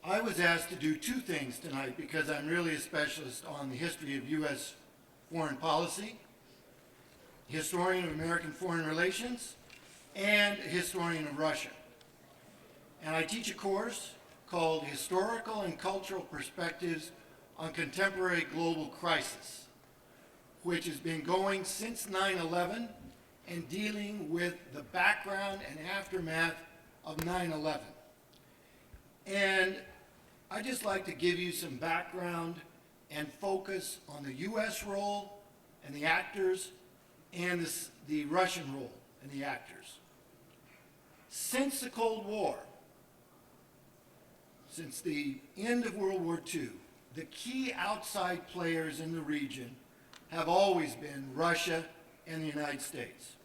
I was asked to do two things tonight because I'm really a specialist on the history of U.S. foreign policy, historian of American foreign relations, and a historian of Russia. And I teach a course called Historical and Cultural Perspectives on Contemporary Global Crisis, which has been going since 9/11 and dealing with the background and aftermath of 9/11. And I'd just like to give you some background and focus on the U.S. role and the actors and the Russian role and the actors. Since the Cold War, since the end of World War II, the key outside players in the region have always been Russia and the United States.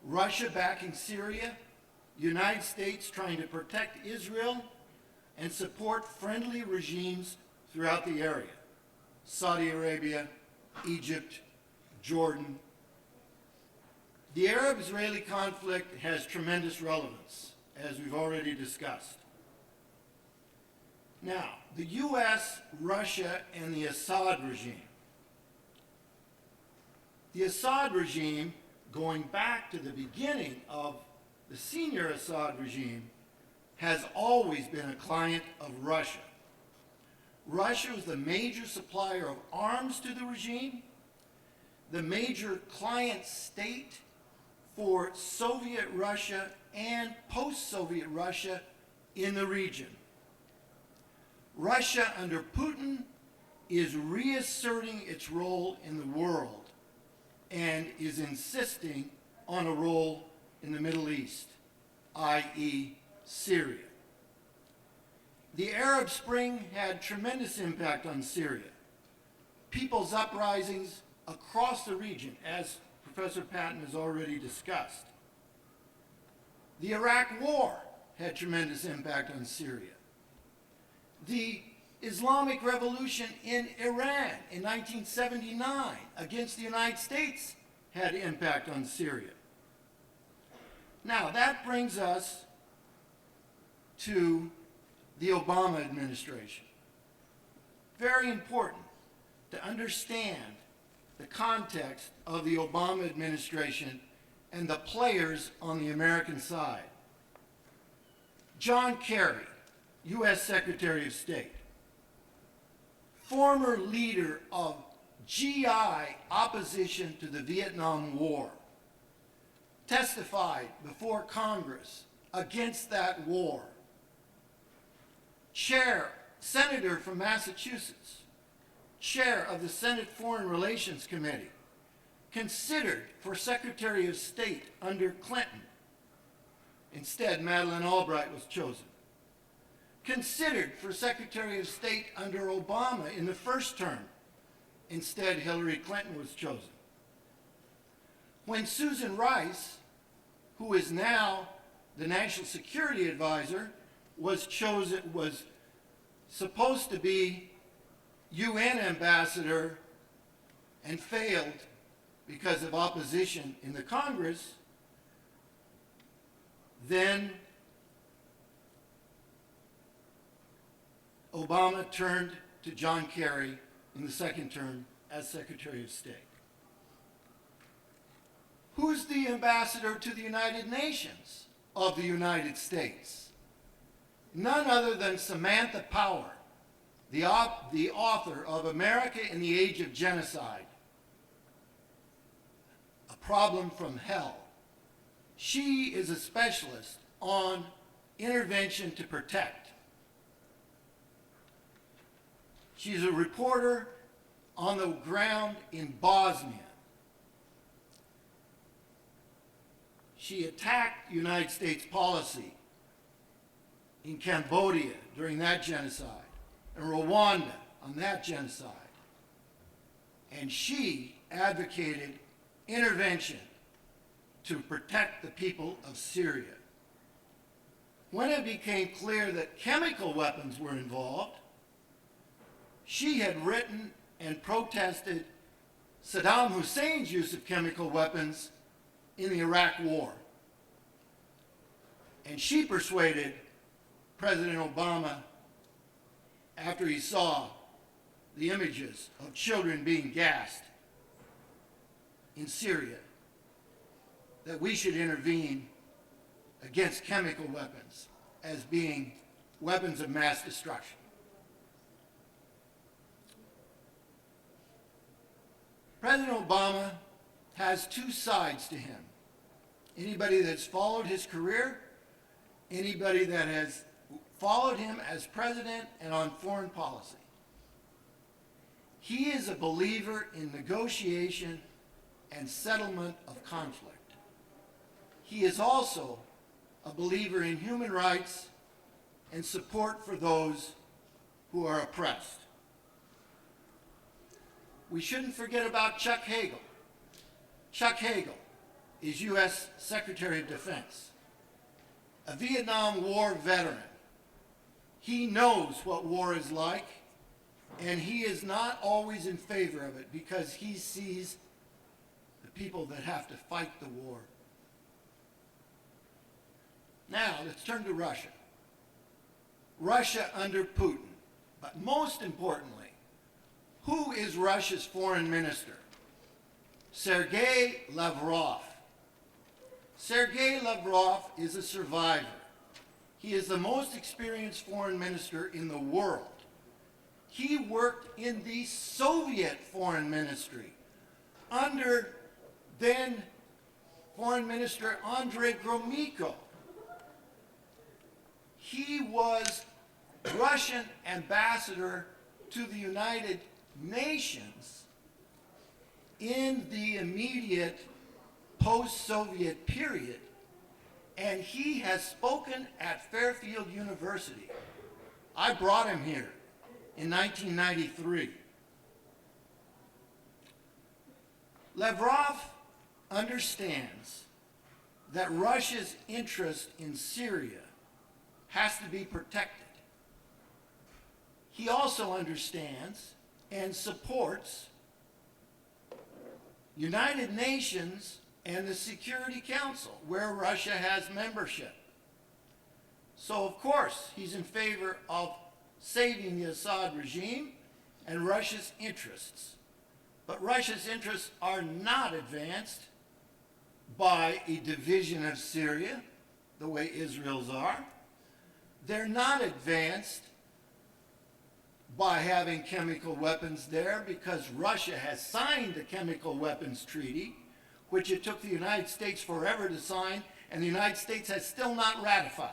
Russia backing Syria, United States trying to protect Israel and support friendly regimes throughout the area: Saudi Arabia, Egypt, Jordan. The Arab-Israeli conflict has tremendous relevance, as we've already discussed. Now, the U.S., Russia, and the Assad regime. The Assad regime, going back to the beginning of the senior Assad regime, has always been a client of Russia. Russia was the major supplier of arms to the regime, the major client state for Soviet Russia and post-Soviet Russia in the region. Russia under Putin is reasserting its role in the world and is insisting on a role in the Middle East, i.e., Syria. The Arab Spring had tremendous impact on Syria. People's uprisings across the region, as Professor Patton has already discussed. The Iraq War had tremendous impact on Syria. The Islamic Revolution in Iran in 1979 against the United States had impact on Syria. Now, that brings us to the Obama administration. Very important to understand the context of the Obama administration and the players on the American side. John Kerry, U.S. Secretary of State, former leader of GI opposition to the Vietnam War, testified before Congress against that war. Senator from Massachusetts, chair of the Senate Foreign Relations Committee, considered for Secretary of State under Clinton. Instead, Madeleine Albright was chosen. Considered for Secretary of State under Obama in the first term. Instead, Hillary Clinton was chosen. When Susan Rice, who is now the National Security Advisor, was supposed to be UN ambassador and failed because of opposition in the Congress, then Obama turned to John Kerry in the second term as Secretary of State. Who's the ambassador to the United Nations of the United States? None other than Samantha Power, the author of America in the Age of Genocide, A Problem from Hell. She is a specialist on intervention to protect. She's a reporter on the ground in Bosnia. She attacked United States policy in Cambodia during that genocide, and Rwanda on that genocide. And she advocated intervention to protect the people of Syria. When it became clear that chemical weapons were involved, she had written and protested Saddam Hussein's use of chemical weapons in the Iraq War. And she persuaded President Obama after he saw the images of children being gassed in Syria, that we should intervene against chemical weapons as being weapons of mass destruction. President Obama has two sides to him. Anybody that's followed his career, anybody that has followed him as president and on foreign policy. He is a believer in negotiation and settlement of conflict. He is also a believer in human rights and support for those who are oppressed. We shouldn't forget about Chuck Hagel. Chuck Hagel is U.S. Secretary of Defense, a Vietnam War veteran. He knows what war is like, and he is not always in favor of it because he sees the people that have to fight the war. Now, let's turn to Russia. Russia under Putin. But most importantly, who is Russia's foreign minister? Sergei Lavrov. Sergei Lavrov is a survivor. He is the most experienced foreign minister in the world. He worked in the Soviet foreign ministry under then Foreign Minister Andrei Gromyko. He was Russian ambassador to the United Nations in the immediate post-Soviet period, and he has spoken at Fairfield University. I brought him here in 1993. Lavrov understands that Russia's interest in Syria has to be protected. He also understands and supports United Nations and the Security Council, where Russia has membership. So, of course, he's in favor of saving the Assad regime and Russia's interests. But Russia's interests are not advanced by a division of Syria, the way Israel's are. They're not advanced by having chemical weapons there because Russia has signed the Chemical Weapons Treaty, which it took the United States forever to sign, and the United States has still not ratified.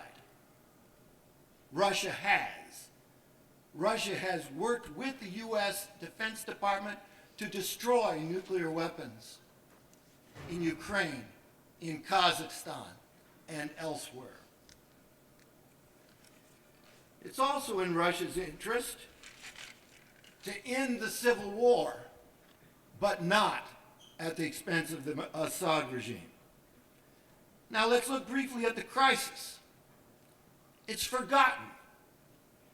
Russia has. Russia has worked with the U.S. Defense Department to destroy nuclear weapons in Ukraine, in Kazakhstan, and elsewhere. It's also in Russia's interest to end the civil war, but not at the expense of the Assad regime. Now let's look briefly at the crisis. It's forgotten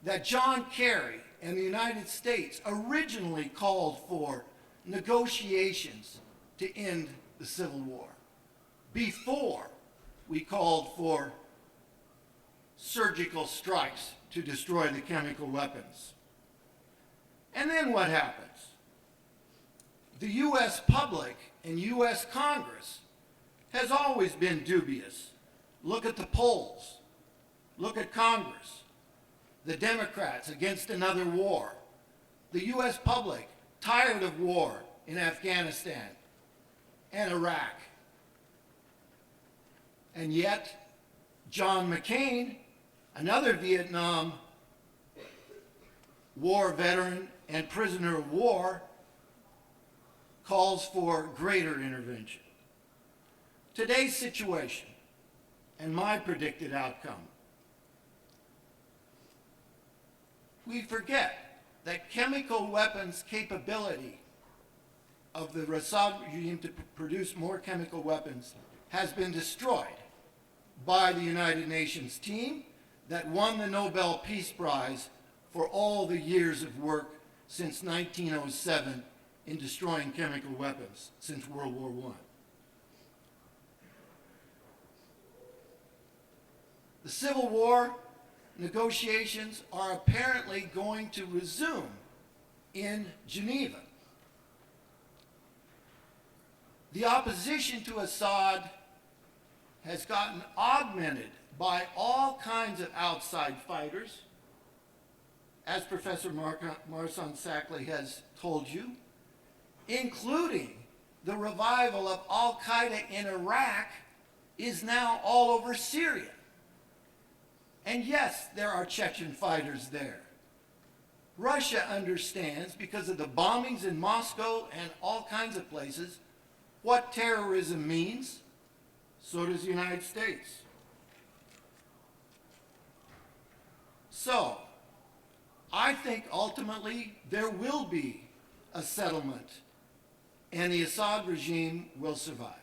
that John Kerry and the United States originally called for negotiations to end the Civil War before we called for surgical strikes to destroy the chemical weapons. And then what happens? The U.S. public and U.S. Congress has always been dubious. Look at the polls. Look at Congress. The Democrats against another war. The U.S. public tired of war in Afghanistan and Iraq. And yet, John McCain, another Vietnam War veteran and prisoner of war, calls for greater intervention. Today's situation and my predicted outcome. We forget that chemical weapons capability of the Assad regime to produce more chemical weapons has been destroyed by the United Nations team that won the Nobel Peace Prize for all the years of work since 1907 in destroying chemical weapons since World War I. The Civil War negotiations are apparently going to resume in Geneva. The opposition to Assad has gotten augmented by all kinds of outside fighters, as Professor Marsan Sackley has told you, including the revival of Al-Qaeda in Iraq is now all over Syria. And yes, there are Chechen fighters there. Russia understands, because of the bombings in Moscow and all kinds of places, what terrorism means. So does the United States. So, I think ultimately there will be a settlement and the Assad regime will survive.